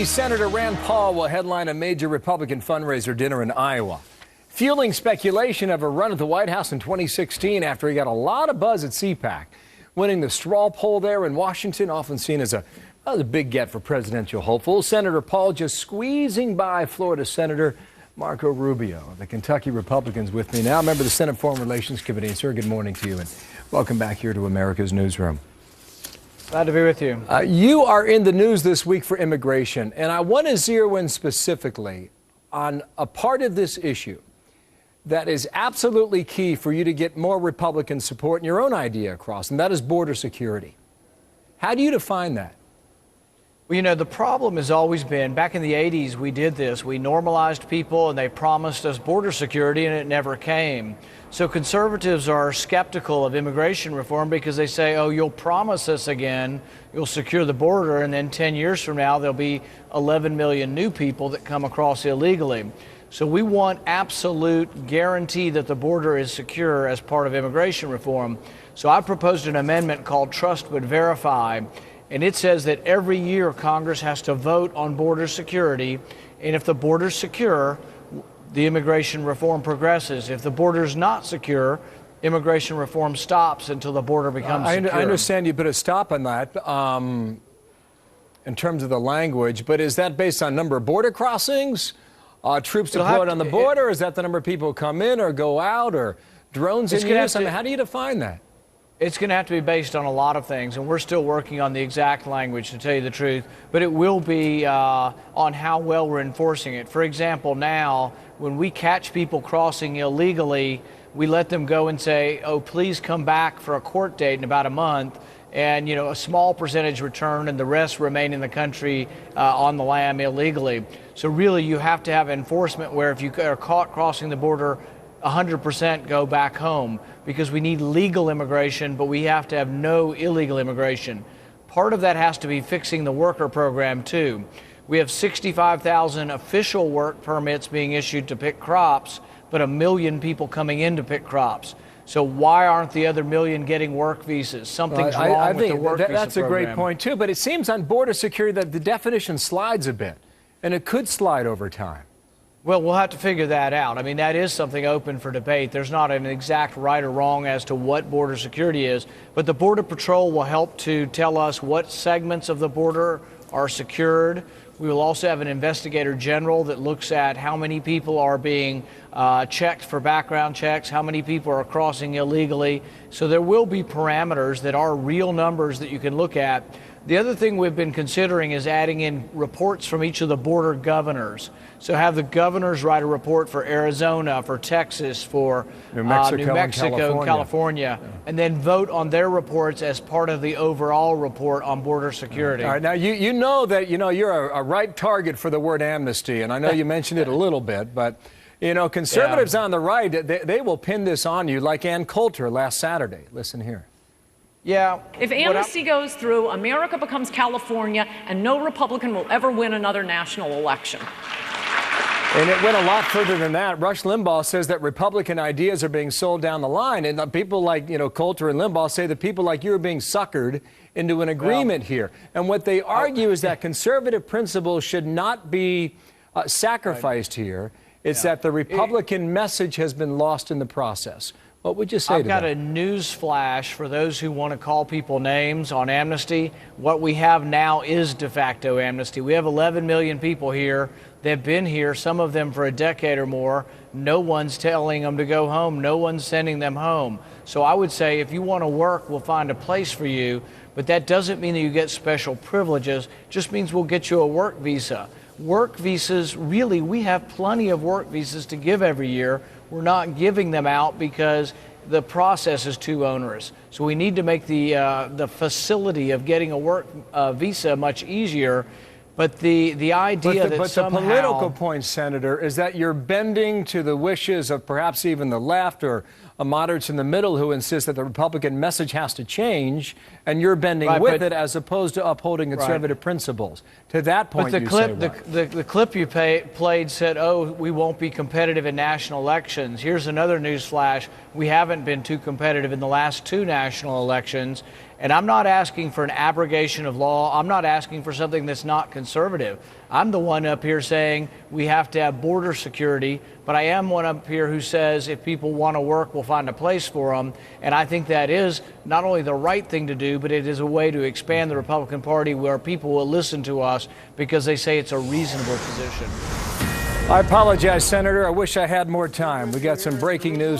Senator Rand Paul will headline a major Republican fundraiser dinner in Iowa, fueling speculation of a run at the White House in 2016 after he got a lot of buzz at CPAC, winning the straw poll there in Washington, often seen as a big get for presidential hopefuls. Senator Paul just squeezing by Florida Senator Marco Rubio. The Kentucky Republicans with me now, member of the Senate Foreign Relations Committee. And sir, good morning to you and welcome back here to America's Newsroom. Glad to be with you. You are in the news this week for immigration, and I want to zero in specifically on a part of this issue that is absolutely key for you to get more Republican support and your own idea across, and that is border security. How do you define that? Well, you know, the problem has always been, back in the 80s, we did this. We normalized people, and they promised us border security, and it never came. So conservatives are skeptical of immigration reform because they say, oh, you'll promise us again, you'll secure the border, and then 10 years from now, there'll be 11 million new people that come across illegally. So we want absolute guarantee that the border is secure as part of immigration reform. So I proposed an amendment called Trust But Verify. And it says that every year Congress has to vote on border security. And if the border's secure, the immigration reform progresses. If the border's not secure, immigration reform stops until the border becomes secure. I understand you put a stop on that in terms of the language, but is that based on number of border crossings, troops deployed on the border? Is that the number of people who come in or go out, or drones in use? I mean, how do you define that? It's going to have to be based on a lot of things, and we're still working on the exact language, to tell you the truth, but it will be on how well we're enforcing it. For example, now, when we catch people crossing illegally, we let them go and say, oh, please come back for a court date in about a month, and, you know, a small percentage return and the rest remain in the country on the lam illegally. So really, you have to have enforcement where if you are caught crossing the border, 100% go back home, because we need legal immigration, but we have to have no illegal immigration. Part of that has to be fixing the worker program, too. We have 65,000 official work permits being issued to pick crops, but 1 million people coming in to pick crops. So why aren't the other 1 million getting work visas? Something's wrong with the work visa that's program. A great point, too. But it seems on border security that the definition slides a bit, and it could slide over time. Well, we'll have to figure that out. I mean, that is something open for debate. There's not an exact right or wrong as to what border security is, but the Border Patrol will help to tell us what segments of the border are secured. We will also have an investigator general that looks at how many people are being checked for background checks, how many people are crossing illegally. So there will be parameters that are real numbers that you can look at. The other thing we've been considering is adding in reports from each of the border governors. So have the governors write a report for Arizona, for Texas, for New Mexico, and California, and then vote on their reports as part of the overall report on border security. All right, now you know that you're a right target for the word amnesty, and I know you mentioned it a little bit, but conservatives on the right, they will pin this on you, like Ann Coulter last Saturday. Listen here. Yeah. If amnesty goes through, America becomes California, and no Republican will ever win another national election. And it went a lot further than that. Rush Limbaugh says that Republican ideas are being sold down the line, and people like Coulter and Limbaugh say that people like you are being suckered into an agreement here. And what they argue is that conservative principles should not be sacrificed here. It's that the Republican message has been lost in the process. What would you say to that? I've got a news flash for those who want to call people names on amnesty. What we have now is de facto amnesty. We have 11 million people here. They've been here, some of them for a decade or more. No one's telling them to go home. No one's sending them home. So I would say if you want to work, we'll find a place for you. But that doesn't mean that you get special privileges. It just means we'll get you a work visa. Work visas, really, we have plenty of work visas to give every year. We're not giving them out because the process is too onerous. So we need to make the facility of getting a work visa much easier. But the idea that somehow... But the political point, Senator, is that you're bending to the wishes of perhaps even the left or moderates in the middle who insist that the Republican message has to change, and you're bending with it as opposed to upholding conservative principles. To that point, but the clip you played said, oh, we won't be competitive in national elections. Here's another news flash. We haven't been too competitive in the last 2 national elections. And I'm not asking for an abrogation of law. I'm not asking for something that's not conservative. I'm the one up here saying we have to have border security, but I am one up here who says if people want to work, we'll find a place for them. And I think that is not only the right thing to do, but it is a way to expand the Republican Party where people will listen to us because they say it's a reasonable position. I apologize, Senator. I wish I had more time. We got some breaking news.